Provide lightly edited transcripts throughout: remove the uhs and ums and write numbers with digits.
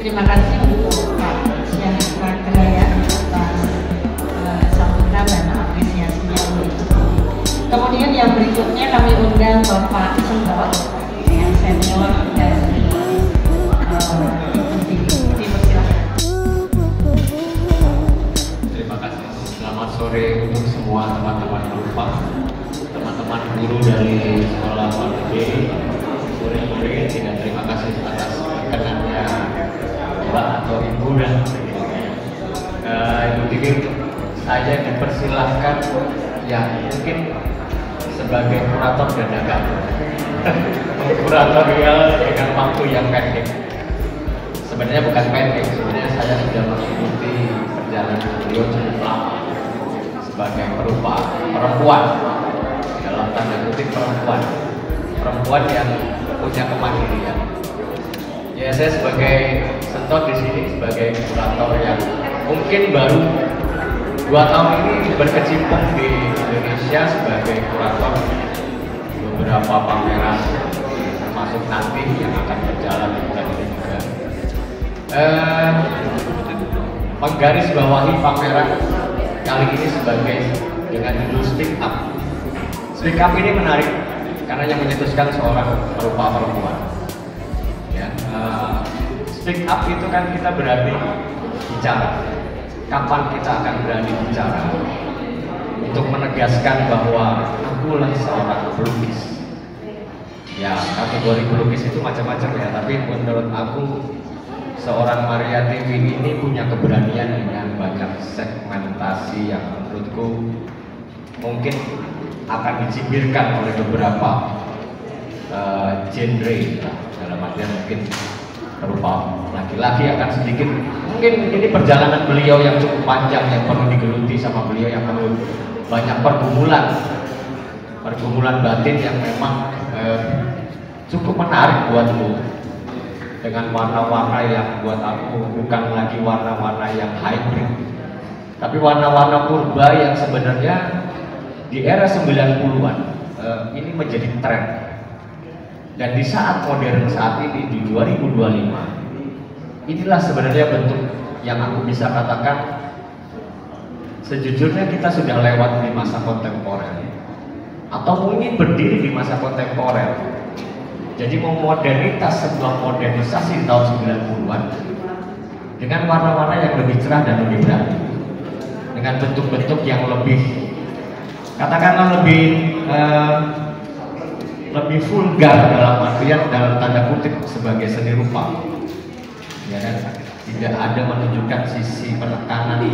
Terima kasih untuk Pak Sian Pragraya atas sambutan dan apresiasinya untuk itu. Kemudian yang berikutnya kami undang Bapak Senggot yang senior dari Terima kasih. Selamat sore untuk semua teman-teman penumpang, teman-teman guru dari sekolah Mardede. Sore-sore tidak terima kasih atas perkenannya Mbak atau Ibu dan Ibu Titik. Saya dipersilahkan yang mungkin sebagai kurator dadakan, kuratorial dengan waktu yang pendek. Sebenarnya bukan pendek, sebenarnya saya sudah mengikuti perjalanan beliau cukup lama sebagai perempuan dalam tanda kutip perempuan yang punya kemandirian. Ya, saya sebagai sentot di sini sebagai kurator yang mungkin baru 2 tahun ini berkecimpung di Indonesia sebagai kurator beberapa pameran, termasuk nanti yang akan berjalan di bulan ini juga. Menggarisbawahi pameran kali ini sebagai dengan judul Speak Up. Speak Up ini menarik karena yang menyetuskan seorang perupa perempuan. Ya, speak up itu kan kita berani bicara. Kapan kita akan berani bicara untuk menegaskan bahwa akulah seorang pelukis. Ya, kategori pelukis itu macam-macam ya, tapi menurut aku seorang Maria TV ini punya keberanian dengan banyak segmentasi yang menurutku mungkin akan dicibirkan oleh beberapa genre, dalam artian mungkin berupa laki-laki akan sedikit, mungkin ini perjalanan beliau yang cukup panjang yang perlu digeluti sama beliau, yang perlu banyak pergumulan batin yang memang cukup menarik buatku, dengan warna-warna yang buat aku bukan lagi warna-warna yang hybrid, tapi warna-warna purba yang sebenarnya di era 90-an ini menjadi tren. Dan di saat modern saat ini di 2025, inilah sebenarnya bentuk yang aku bisa katakan sejujurnya kita sudah lewat di masa kontemporer atau mungkin berdiri di masa kontemporer. Jadi memodernitas sebuah modernisasi di tahun 90-an dengan warna-warna yang lebih cerah dan lebih berani, dengan bentuk-bentuk yang lebih katakanlah lebih vulgar dalam artian dalam tanda kutip sebagai seni rupa, ya kan? Tidak ada menunjukkan sisi penekanan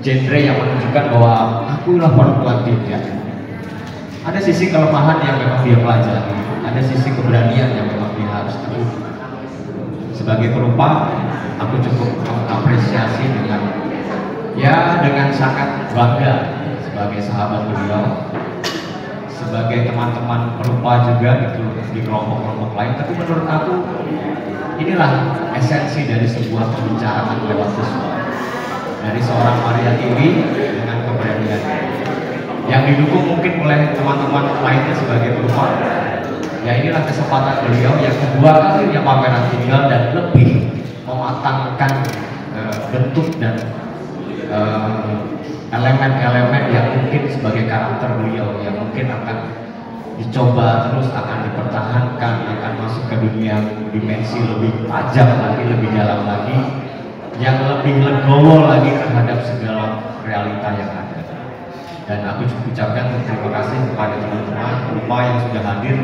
genre yang menunjukkan bahwa akulah perempuan, tidak. Ada sisi kelemahan yang memang dia pelajari, ada sisi keberanian yang memang dia harus tahu. Sebagai perupa, aku cukup mengapresiasi dengan sangat bangga sebagai sahabat beliau, sebagai teman-teman perupa juga di kelompok-kelompok lain. Tapi menurut aku inilah esensi dari sebuah pembicaraan lewat visual dari seorang Maria TV dengan keberanian yang didukung mungkin oleh teman-teman lainnya sebagai perupa. Ya, inilah kesempatan beliau yang kedua kalinya pameran tinggal dan lebih mematangkan bentuk dan elemen-elemen yang mungkin sebagai karakter beliau yang mungkin akan dicoba terus, akan dipertahankan, akan masuk ke dunia dimensi lebih tajam lagi, lebih dalam lagi, yang lebih legowo lagi terhadap segala realita yang ada. Dan aku ucapkan terima kasih kepada teman-teman perupa yang sudah hadir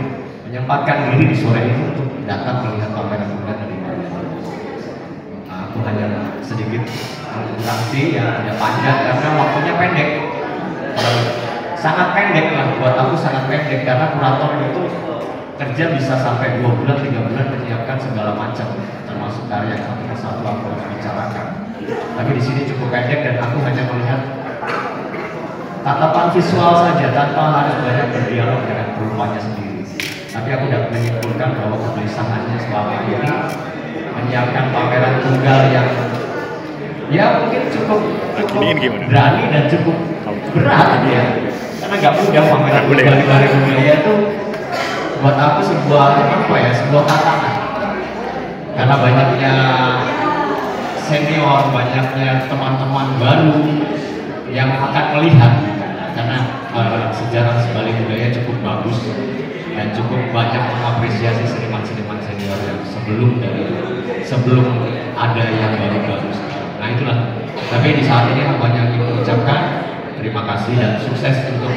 menyempatkan diri di sore ini untuk datang melihat pameran dari mana. Aku hanya sedikit mengurangi yang tidak panjang karena waktunya pendek, sangat pendek lah buat aku, sangat pendek karena kurator itu kerja bisa sampai 2 bulan 3 bulan menyiapkan segala macam termasuk karya satu persatu aku harus bicarakan. Tapi di sini cukup pendek dan aku hanya melihat tatapan visual saja tanpa harus banyak berdialog dengan perupanya sendiri. Tapi aku dapat menyimpulkan bahwa kegelisahannya selama ini menyiapkan pameran tunggal yang ya mungkin cukup berani dan cukup berat ya, karena nggak mudah pameran tunggal di Balai Budaya itu buat aku sebuah tantangan karena banyaknya senior, banyaknya teman-teman baru yang akan melihat, karena sejarah Bali Budaya cukup bagus dan cukup banyak mengapresiasi seniman-seniman senior yang sebelum ada yang baru-baru. Nah itulah. Tapi di saat ini hambanya ingin mengucapkan terima kasih dan sukses untuk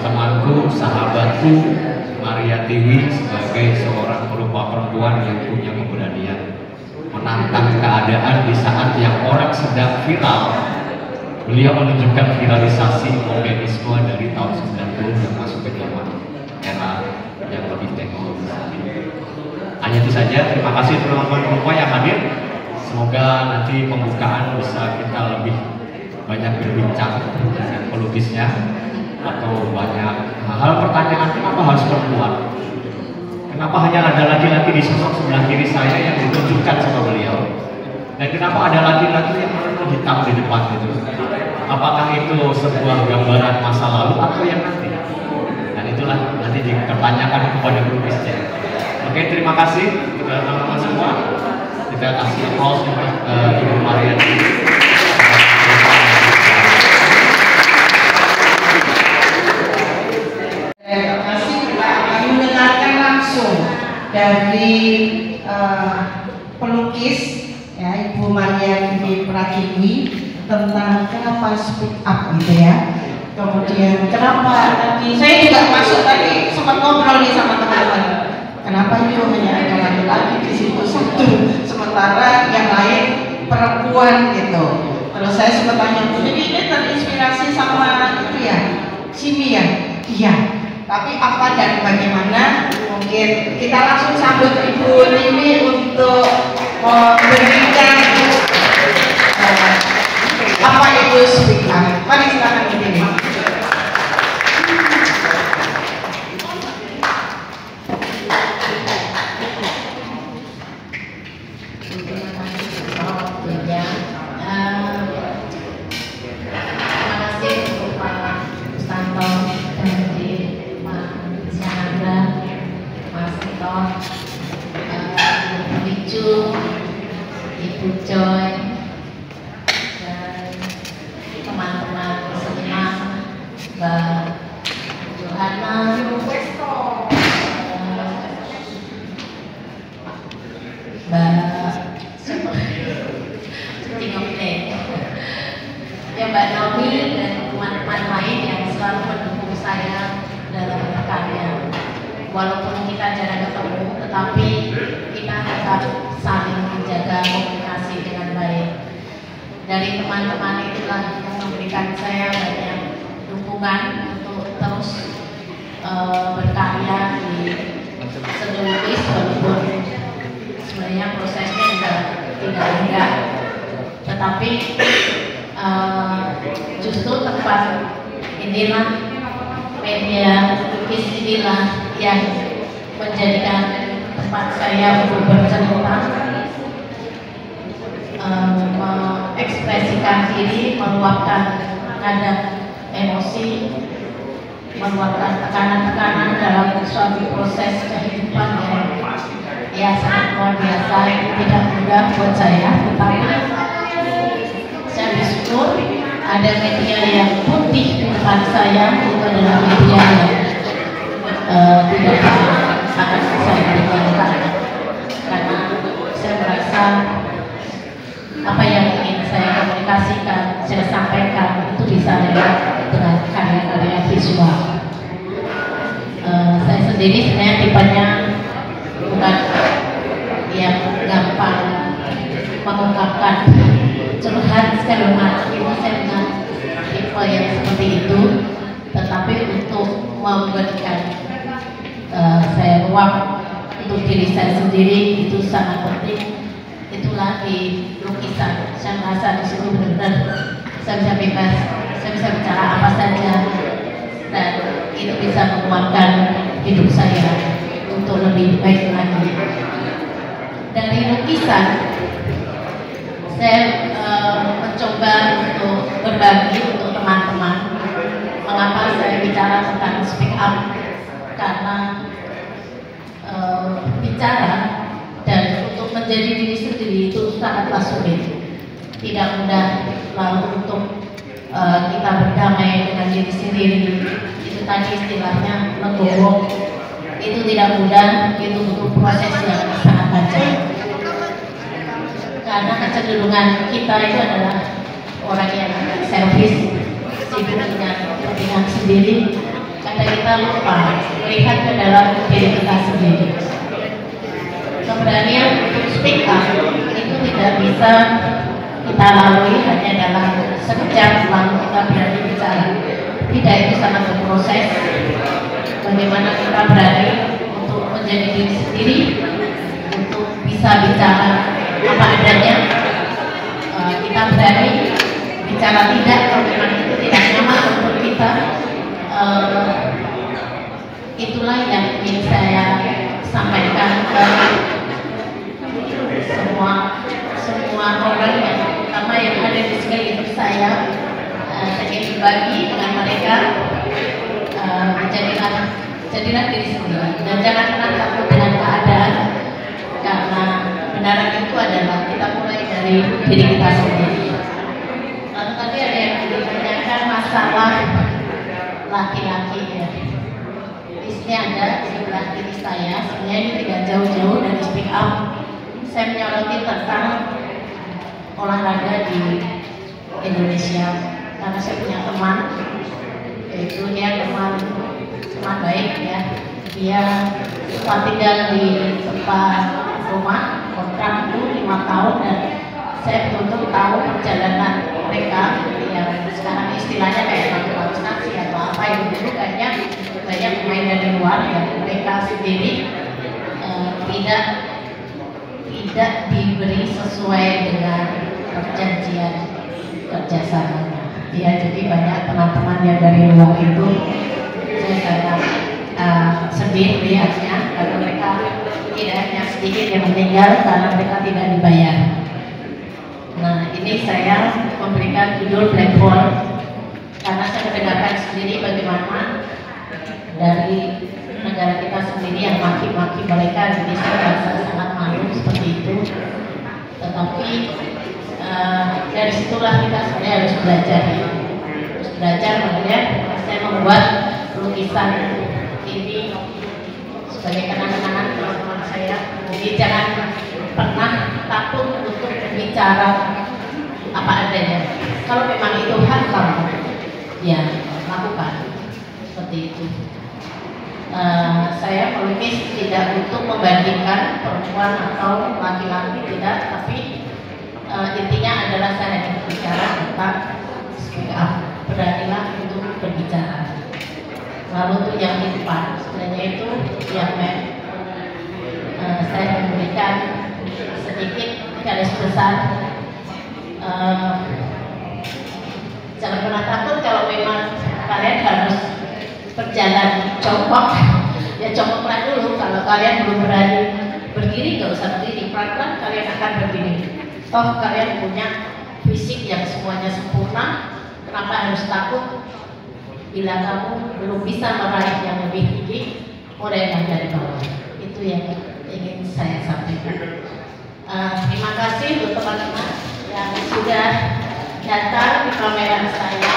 temanku, sahabatku Maria Tiwi sebagai seorang perupa perempuan yang punya keberanian menantang keadaan di saat yang orang sedang viral. Beliau menunjukkan viralisasi modernisme dari tahun 90 yang masuk ke zaman era yang lebih teknologis. Hanya itu saja. Terima kasih teman-teman perempuan yang hadir. Semoga nanti pembukaan bisa kita lebih banyak berbincang dengan pelukisnya, atau banyak hal pertanyaan kenapa harus perempuan, kenapa hanya ada laki-laki di sosok sebelah kiri saya yang ditunjukkan sama beliau, dan kenapa ada laki-laki yang penuh hitam di depan itu, apakah itu sebuah gambaran masa lalu atau yang nanti, dan itulah nanti dipertanyakan kepada pelukisnya. Oke, terima kasih teman-teman semua. Kita kasih applause untuk Ibu Maria. Terima kasih kami mendengarkan langsung dari pelukis ya, Ibu Maria Pratiwi tentang kenapa speak up gitu ya. Kemudian kenapa tadi saya juga masuk tadi sempat ngobrol nih sama teman-teman. Kenapa itu hanya ada laki-laki di situ satu, sementara yang lain perempuan gitu. Terus saya sempat tanya, jadi ini terinspirasi sama itu ya, sini ya, iya. Tapi apa dan bagaimana? Mungkin kita langsung sambut Ibu Tiwi untuk memberikan apa itu speak up. Mari silakan Ibu Tiwi. Ibu Joy dan teman-teman seniman, Mbak Johanna, Mbak Naomi dan teman-teman lain yang selalu mendukung saya dalam berkarya. Walaupun kita jarang ketemu, tetapi kita tetap saling menjaga komunikasi dengan baik. Dari teman-teman itulah yang memberikan saya banyak dukungan untuk terus berkarya di seni lukis, walaupun sebenarnya prosesnya juga tidak mudah. Tetapi justru tempat inilah, media lukis inilah yang menjadikan tempat saya untuk bercerita, mengekspresikan diri, meluapkan kadang emosi, meluapkan tekanan-tekanan dalam suatu proses kehidupan yang sangat luar biasa. Itu tidak mudah buat saya, tetapi saya bersyukur ada media yang putih di depan saya. Itu adalah media yang tidak akan saya tinggalkan, karena saya merasa apa yang ingin saya komunikasikan, saya sampaikan itu bisa lewat dengan karya-karya visual. Saya sendiri sebenarnya tipenya bukan yang gampang mengungkapkan curhat segala macam, itu saya bukan tipe yang seperti itu, tetapi untuk memberikan saya ruang untuk diri saya sendiri itu sangat penting. Itulah di lukisan, saya merasa di situ benar-benar saya bisa bebas, saya bisa bicara apa saja, dan itu bisa menguatkan hidup saya untuk lebih baik lagi. Dari lukisan saya mencoba untuk berbagi untuk teman-teman. Mengapa saya bicara tentang speak up? Karena bicara dan untuk menjadi diri sendiri itu sangatlah sulit, tidak mudah. Lalu untuk kita berdamai dengan diri sendiri, itu tadi istilahnya legowo, itu tidak mudah, itu butuh proses yang sangat panjang. Karena kecenderungan kita itu adalah orang yang servis, sibuk dengan kepentingan sendiri. Kadang kita lupa melihat ke dalam diri kita sendiri. Keberanian untuk speak up itu tidak bisa kita lalui hanya dalam sekejap lalu kita berani bicara. Tidak, itu sangat berproses. Bagaimana kita berani untuk menjadi diri sendiri, untuk bisa bicara apa adanya. Kita berani bicara tidak kalau memang itu tidak nyaman untuk kita. Itulah yang ingin saya sampaikan ke semua orang yang pertama yang ada di sekeliling saya. Ingin berbagi dengan mereka, jadilah diri sendiri dan jangan pernah takut dengan keadaan, karena kebenaran itu adalah kita mulai dari diri kita sendiri. Lalu tadi ada yang ditanyakan masalah laki-laki ya. Di sini ada sebelah kiri saya, sebenarnya ini tidak jauh-jauh dari speak up. Saya menyoroti tentang olahraga di Indonesia karena saya punya teman, yaitu dia teman baik ya. Dia tinggal di tempat rumah kontrak itu 5 tahun dan saya betul-betul tahu perjalanan mereka yang sekarang istilahnya kayak naturalisasi atau apa yang dulu kayaknya banyak pemain dari luar ya. Mereka sendiri tidak diberi sesuai dengan perjanjian kerjasamanya. Ya, jadi banyak teman-teman yang dari luar itu saya sangat sedih melihatnya, karena mereka tidak hanya sedikit yang meninggal karena mereka tidak dibayar. Nah, ini saya memberikan judul Black Hole karena saya mendengarkan sendiri bagaimana dari negara kita sendiri yang maki-maki mereka. Jadi saya merasa sangat malu seperti itu. Tetapi dari situlah kita sebenarnya harus belajar. Makanya saya membuat lukisan ini sebagai kenang-kenangan teman-teman saya. Jadi jangan pernah takut untuk berbicara apa adanya. Kalau memang itu hak kamu, ya lakukan seperti itu. Saya melukis tidak untuk membandingkan perempuan atau laki-laki, tidak, tapi intinya adalah saya hanya berbicara tentang speak up, beranilah untuk berbicara. Lalu untuk yang di depan, sebenarnya itu yang saya memberikan sedikit garis besar. Jangan pernah takut kalau memang kalian harus berjalan jongkok, ya jongkoklah dulu. Kalau kalian belum berani berdiri, nggak usah berdiri, pelan-pelan kalian akan berdiri. Toh kalian punya fisik yang semuanya sempurna, kenapa harus takut bila kamu belum bisa meraih yang lebih tinggi, mulailah dari bawah. Itu yang ingin saya sampaikan. Terima kasih untuk teman-teman yang sudah datang di pameran saya.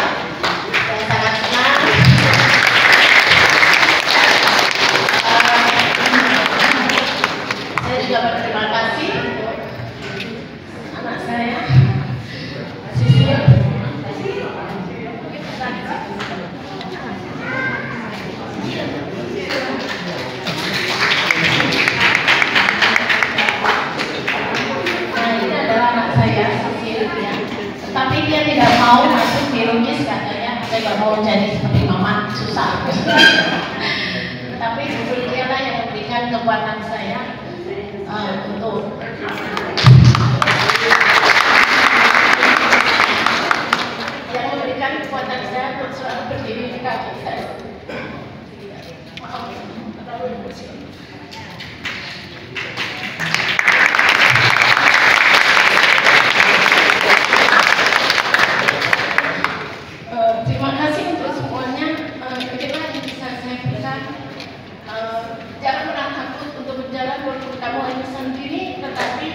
Saya sangat senang. Saya juga berterima kasih untuk anak saya, Sisil. Tapi dia tidak mau masuk di lukis, katanya saya nggak mau jadi seperti mama, susah. Tapi dialah yang memberikan kekuatan saya untuk yang memberikan kekuatan saya untuk selalu berdiri di kaki saya. Maaf, terlalu emosi. Terima kasih untuk semuanya. Itulah yang bisa saya berikan. Jangan pernah takut untuk berjalan walaupun kamu hanya sendiri, tetapi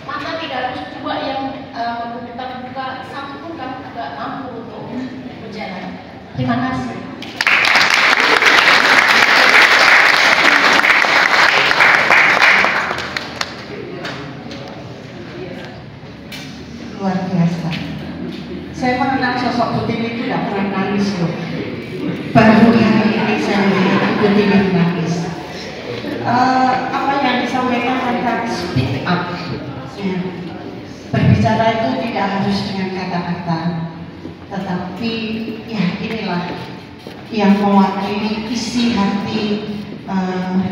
mata tidak harus Tiwi nangis. Apa yang disampaikan tentang speak up, ya. Berbicara itu tidak harus dengan kata-kata, tetapi ya inilah yang mewakili isi hati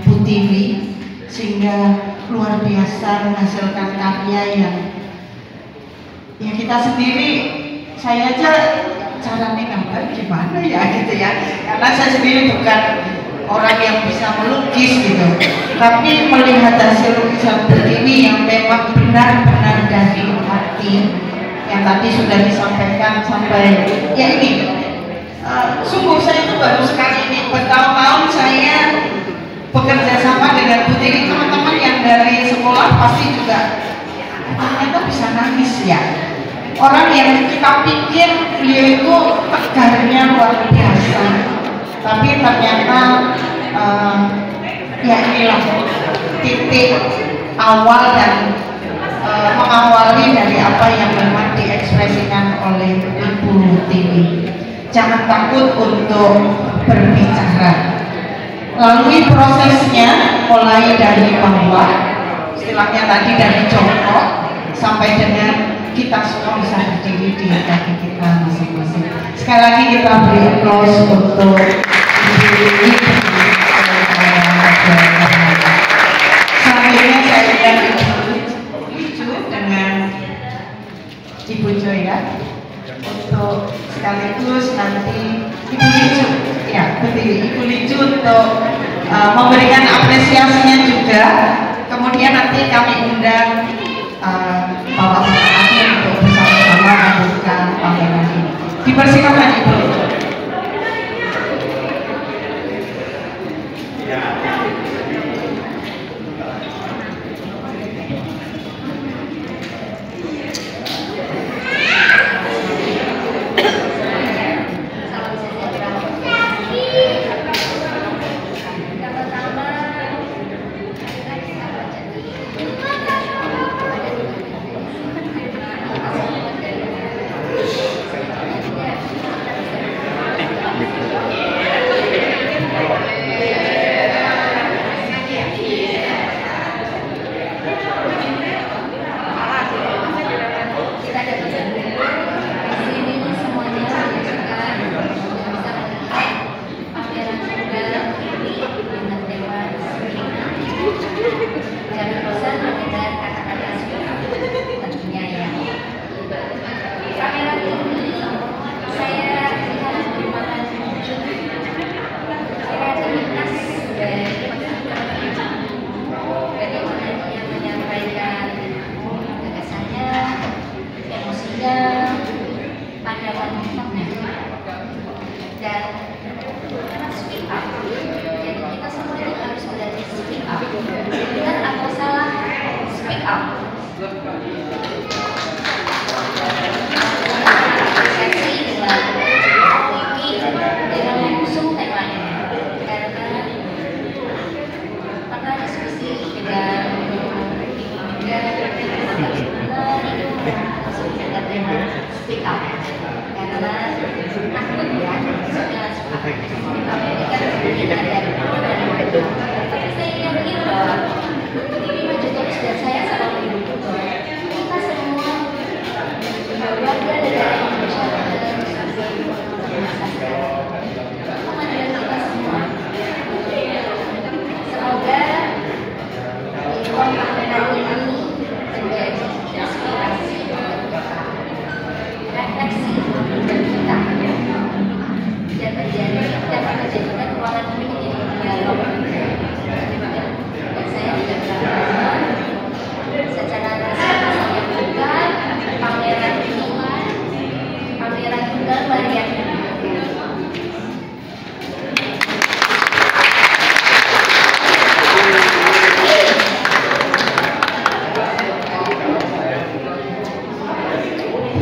Bu Tiwi, sehingga luar biasa menghasilkan karya yang kita sendiri, saya aja caranya gambar gimana ya gitu ya, karena saya sendiri bukan orang yang bisa melukis gitu, tapi melihat hasil lukisan Bu Tiwi yang memang benar-benar dari hati, yang tadi sudah disampaikan sampai ya ini, sungguh saya itu baru sekali ini, bertahun-tahun saya bekerja sama dengan Bu Tiwi. Teman-teman yang dari sekolah pasti juga ternyata bisa nangis ya. Orang yang kita pikir beliau itu tegarnya luar biasa, tapi ternyata ya inilah titik awal dan mengawali dari apa yang memang diekspresikan oleh Ibu Tiwi. Jangan takut untuk berbicara. Lalui prosesnya mulai dari bawah, istilahnya tadi dari jongkok sampai dengan kita semua bisa berdiri di kaki kita masing-masing. Sekali lagi kita beri aplaus untuk Ibu Tiwi. Selanjutnya saya ingin Ibu dengan Ibu Joya untuk sekaligus nanti Ibu Licu, ya betul, Ibu Licu untuk memberikan apresiasinya juga. Kemudian nanti kami undang Bapak-bapak kami untuk bersama-sama membuka pameran ini. Dipersilakan Ibu Licu.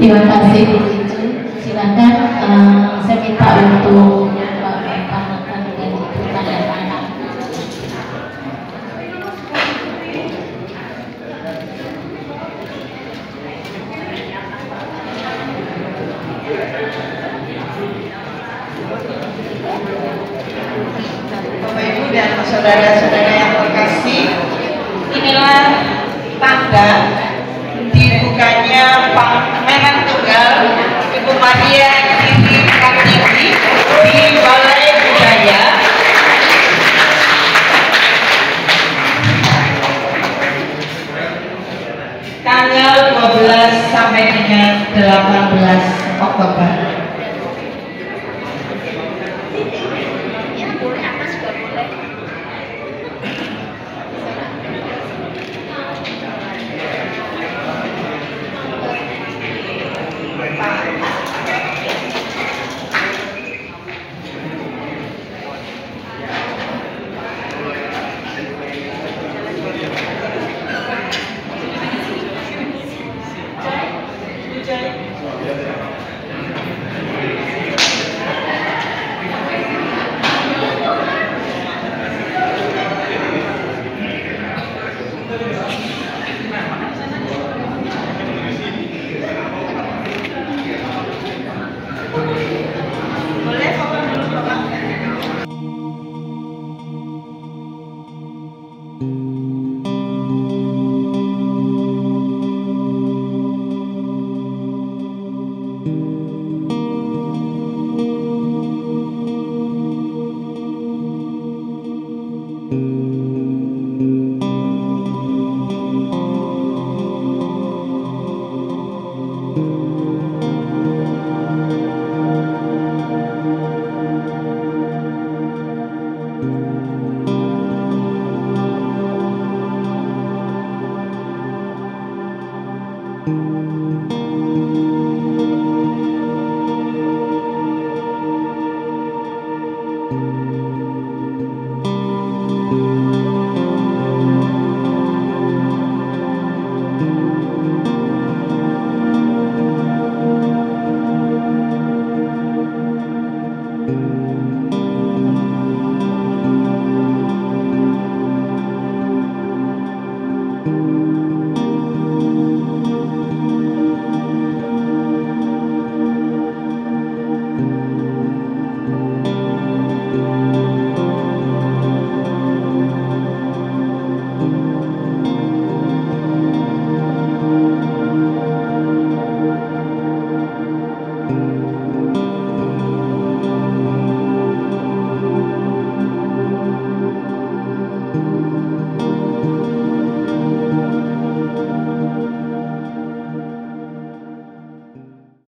Terima kasih Bu Licu. Silakan saya minta untuk Pak dan Ibu tanda tangan. Bapak Ibu saudara-saudara yang terkasih, inilah tanda dibukanya pameran tunggal Ibu Maria Diri Kartini di Balai Budaya tanggal 12 sampai dengan 18 Oktober.